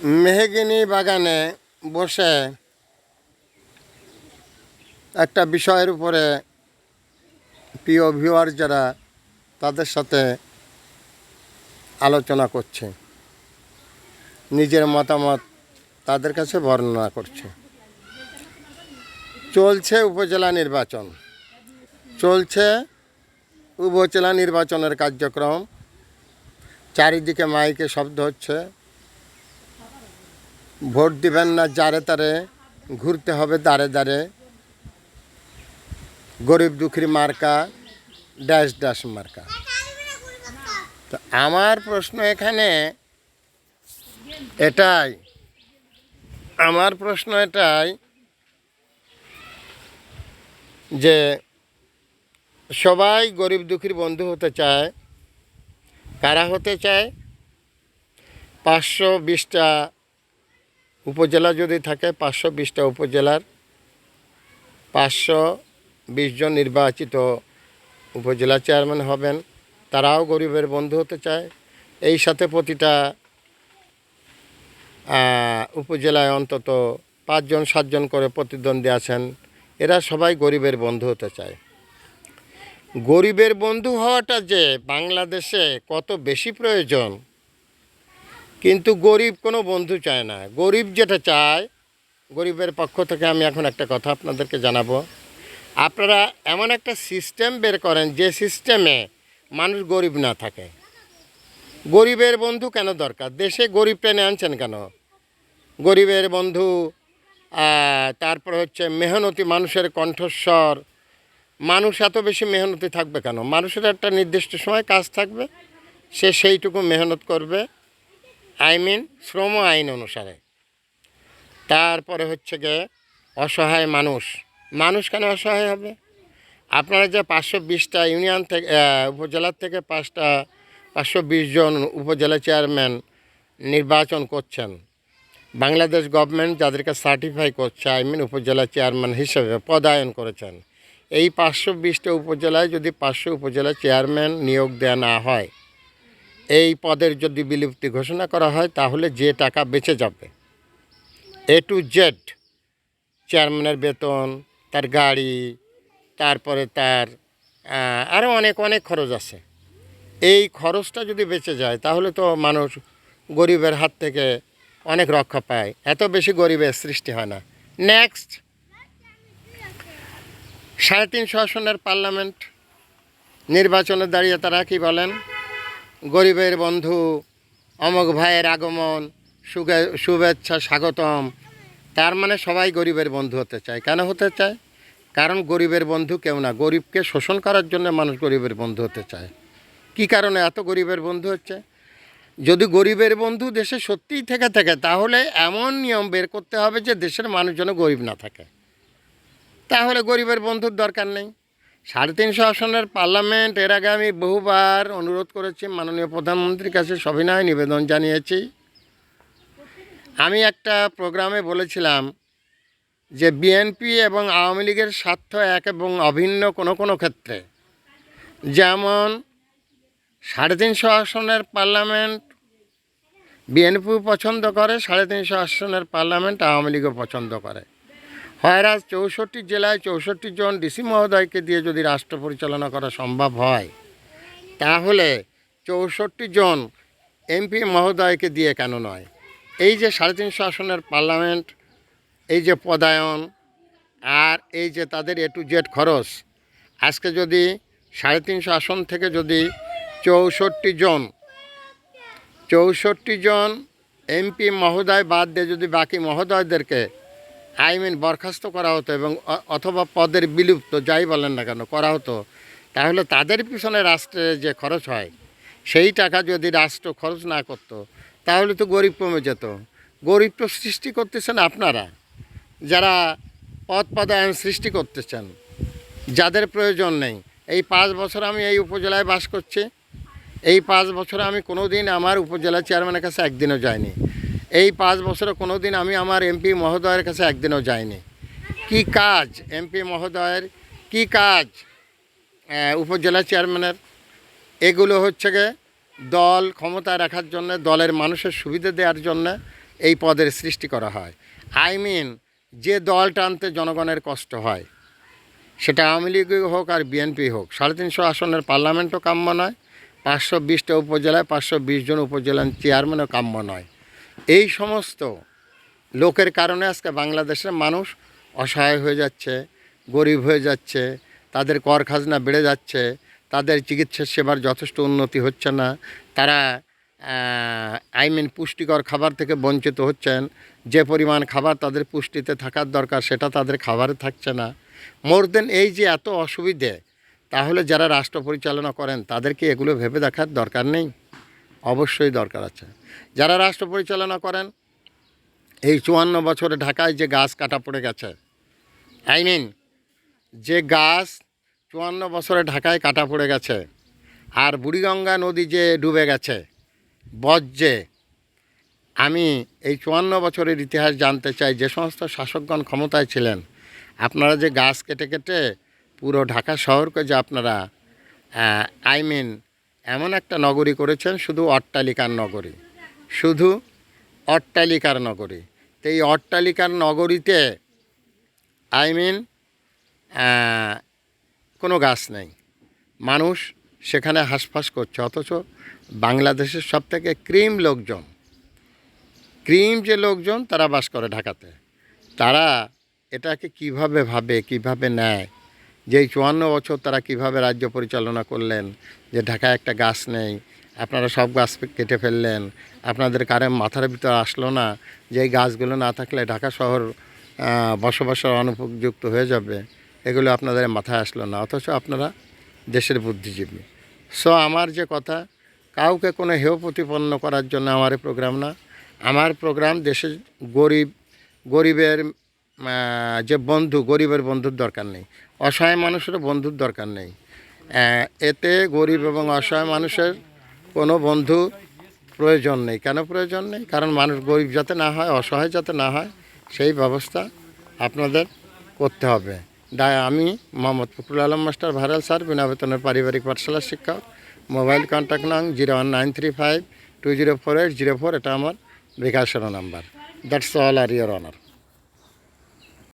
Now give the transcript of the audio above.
Mahogany বাগানে বসে একটা বিষয়ের উপরে প্রিয় ভিউয়ার যারা তাদের সাথে আলোচনা করছে, নিজের মতামত তাদের কাছে বর্ণনা করছে। চলছে উপজেলা নির্বাচন, চলছে উপজেলা নির্বাচনের কার্যক্রম। চারিদিকে মাইকে শব্দ হচ্ছে, ভোট দিবেন না যারে তারে, ঘুরতে হবে দাঁড়ে দাঁড়ে, গরিব দুঃখীর মার্কা ড্যাশ ড্যাশ মার্কা। তো আমার প্রশ্ন এখানে এটাই, যে সবাই গরিব দুঃখীর বন্ধু হতে চায়। কারা হতে চায়? 520টা উপজেলা যদি থাকে, 520টা উপজেলার 520 জন নির্বাচিত উপজেলা চেয়ারম্যান হবেন, তারাও গরিবের বন্ধু হতে চায়। এই সাথে প্রতিটা উপজেলায় অন্তত 5 জন 7 জন করে প্রতিদ্বন্দ্বী আছেন, এরা সবাই গরিবের বন্ধু হতে চায়। গরিবের বন্ধু হওয়াটা যে বাংলাদেশে কত বেশি প্রয়োজন, কিন্তু গরিব কোনো বন্ধু চায় না। গরিব যেটা চায়, গরিবের পক্ষ থেকে আমি এখন একটা কথা আপনাদেরকে জানাবো। আপনারা এমন একটা সিস্টেম বের করেন যে সিস্টেমে মানুষ গরিব না থাকে। গরিবের বন্ধু কেন দরকার? দেশে গরিব টেনে আনছেন কেন? গরিবের বন্ধু, তারপর হচ্ছে মেহনতি মানুষের কণ্ঠস্বর। মানুষ এত বেশি মেহনতি থাকবে কেন? মানুষের একটা নির্দিষ্ট সময় কাজ থাকবে, সে সেইটুকু মেহনত করবে, শ্রম আইন অনুসারে। তারপরে হচ্ছে গিয়ে অসহায় মানুষ। মানুষ কেন অসহায় হবে? আপনারা যে 520টা ইউনিয়ন থেকে, উপজেলার থেকে 520 জন উপজেলা চেয়ারম্যান নির্বাচন করছেন, বাংলাদেশ গভর্নমেন্ট যাদেরকে সার্টিফাই করছে উপজেলা চেয়ারম্যান হিসেবে পদায়ন করেছেন, এই 520টা উপজেলায় যদি 500 উপজেলা চেয়ারম্যান নিয়োগ দেওয়া না হয়, এই পদের যদি বিলুপ্তি ঘোষণা করা হয়, তাহলে যে টাকা বেঁচে যাবে A to Z, চেয়ারম্যানের বেতন, তার গাড়ি, তারপরে তার আরও অনেক খরচ আছে, এই খরচটা যদি বেঁচে যায় তাহলে তো মানুষ গরিবের হাত থেকে অনেক রক্ষা পায়, এত বেশি গরিবের সৃষ্টি হয় না। নেক্সট, 350 আসনের পার্লামেন্ট নির্বাচনে দাঁড়িয়ে তারা কি বলেন? গরিবের বন্ধু, অমক ভাইয়ের আগমন, শুভেচ্ছা, স্বাগতম। তার মানে সবাই গরিবের বন্ধু হতে চায়। কেন হতে চায়? কারণ গরিবের বন্ধু কেউ না, গরিবকে শোষণ করার জন্য মানুষ গরিবের বন্ধু হতে চায়। কি কারণে এত গরিবের বন্ধু হচ্ছে? যদি গরিবের বন্ধু দেশে সত্যিই থেকে থাকে, তাহলে এমন নিয়ম বের করতে হবে যে দেশের মানুষ যেন গরিব না থাকে, তাহলে গরিবের বন্ধুর দরকার নেই। 350 আসনের পার্লামেন্ট, এর আগে আমি বহুবার অনুরোধ করেছি, মাননীয় প্রধানমন্ত্রীর কাছে সবিনয় নিবেদন জানিয়েছি। আমি একটা প্রোগ্রামে বলেছিলাম যে বিএনপি এবং আওয়ামী লীগের স্বার্থ এক এবং অভিন্ন কোনো ক্ষেত্রে। যেমন 350 আসনের পার্লামেন্ট বিএনপিও পছন্দ করে, 350 আসনের পার্লামেন্ট আওয়ামী লীগও পছন্দ করে। হয়রাজ 64 জেলায় 64 জন ডিসি মহোদয়কে দিয়ে যদি রাষ্ট্র পরিচালনা করা সম্ভব হয়, তাহলে 64 জন এমপি মহোদয়কে দিয়ে কেন নয়? এই যে 350 আসনের পার্লামেন্ট, এই যে পদায়ন, আর এই যে তাদের A to Z খরচ, আজকে যদি 350 আসন থেকে যদি 64 জন এমপি মহোদয় বাদ দিয়ে যদি বাকি মহোদয়দেরকে বরখাস্ত করা হতো এবং অথবা পদের বিলুপ্ত, যাই বলেন না কেন, করা হতো, তাহলে তাদের পিছনে রাষ্ট্রের যে খরচ হয়, সেই টাকা যদি রাষ্ট্র খরচ না করতো, তাহলে তো গরিব কমে যেত। গরিব তো সৃষ্টি করতেছেন আপনারা, যারা পদায়ন সৃষ্টি করতেছেন, যাদের প্রয়োজন নেই। এই 5 বছর আমি এই উপজেলায় বাস করছি, এই 5 বছরে আমি কোনো দিন আমার উপজেলা চেয়ারম্যানের কাছে একদিনও যাইনি। এই 5 বছরে কোনো দিন আমি আমার এমপি মহোদয়ের কাছে একদিনও যাইনি। কি কাজ এমপি মহোদয়ের, কি কাজ উপজেলা চেয়ারম্যানের? এগুলো হচ্ছে গিয়ে দল ক্ষমতায় রাখার জন্য, দলের মানুষের সুবিধা দেওয়ার জন্য এই পদের সৃষ্টি করা হয়। যে দল টানতে জনগণের কষ্ট হয়, সেটা আওয়ামী লীগই হোক আর বিএনপি হোক, 350 আসনের পার্লামেন্টও কাম্য নয়, 520টা উপজেলায় 520 জন উপজেলা চেয়ারম্যানও কাম্য নয়। এই সমস্ত লোকের কারণে আজকে বাংলাদেশের মানুষ অসহায় হয়ে যাচ্ছে, গরিব হয়ে যাচ্ছে, তাদের কর খাজনা বেড়ে যাচ্ছে, তাদের চিকিৎসা সেবার যথেষ্ট উন্নতি হচ্ছে না, তারা পুষ্টিকর খাবার থেকে বঞ্চিত হচ্ছেন। যে পরিমাণ খাবার তাদের পুষ্টিতে থাকার দরকার সেটা তাদের খাবারে থাকছে না। মোর দেন এই যে এত অসুবিধে, তাহলে যারা রাষ্ট্র পরিচালনা করেন তাদেরকে এগুলো ভেবে দেখার দরকার নেই? অবশ্যই দরকার আছে। যারা রাষ্ট্র পরিচালনা করেন, এই 54 বছরে ঢাকায় যে গাছ কাটা পড়ে গেছে, যে গাছ 54 বছরে ঢাকায় কাটা পড়ে গেছে, আর বুড়িগঙ্গা নদী যে ডুবে গেছে বজ্রে, আমি এই 54 বছরের ইতিহাস জানতে চাই। যে সমস্ত শাসকগণ ক্ষমতায় ছিলেন, আপনারা যে গাছ কেটে কেটে পুরো ঢাকা শহরকে যে আপনারা এমন একটা নগরী করেছেন, শুধু অট্টালিকার নগরী, শুধু অট্টালিকার নগরী। তো এই অট্টালিকার নগরীতে কোনো গাছ নেই, মানুষ সেখানে হাঁসফাঁস করছে। অথচ বাংলাদেশের সবথেকে ক্রিম যে লোকজন তারা বাস করে ঢাকাতে, তারা এটাকে কিভাবে ভাবে, কিভাবে নেয়, যে এই 54 বছর তারা কিভাবে রাজ্য পরিচালনা করলেন, যে ঢাকায় একটা গাছ নেই, আপনারা সব গাছ কেটে ফেললেন, আপনাদের কারে মাথার ভিতর আসলো না যে এই গাছগুলো না থাকলে ঢাকা শহর বসবাসের অনুপযুক্ত হয়ে যাবে? এগুলো আপনাদের মাথায় আসলো না, অথচ আপনারা দেশের বুদ্ধিজীবী। আমার যে কথা, কাউকে কোনো হেয় প্রতিপন্ন করার জন্য আমার এই প্রোগ্রাম না। আমার প্রোগ্রাম দেশের গরিবের যে বন্ধু, গরিবের বন্ধুর দরকার নেই, অসহায় মানুষেরও বন্ধুর দরকার নেই। এতে গরিব এবং অসহায় মানুষের কোনো বন্ধু প্রয়োজন নেই। কেন প্রয়োজন নেই? কারণ মানুষ গরিব যাতে না হয়, অসহায় যাতে না হয়, সেই ব্যবস্থা আপনাদের করতে হবে। আমি Mohammad Fakhrul Alam master viral sir, বিনা বেতনের পারিবারিক পাঠশালার শিক্ষক। মোবাইল কন্ট্যাক্ট নং 01935 204804, এটা আমার বিকাশের নাম্বার। দ্যাটস অল আর ইওর অনার।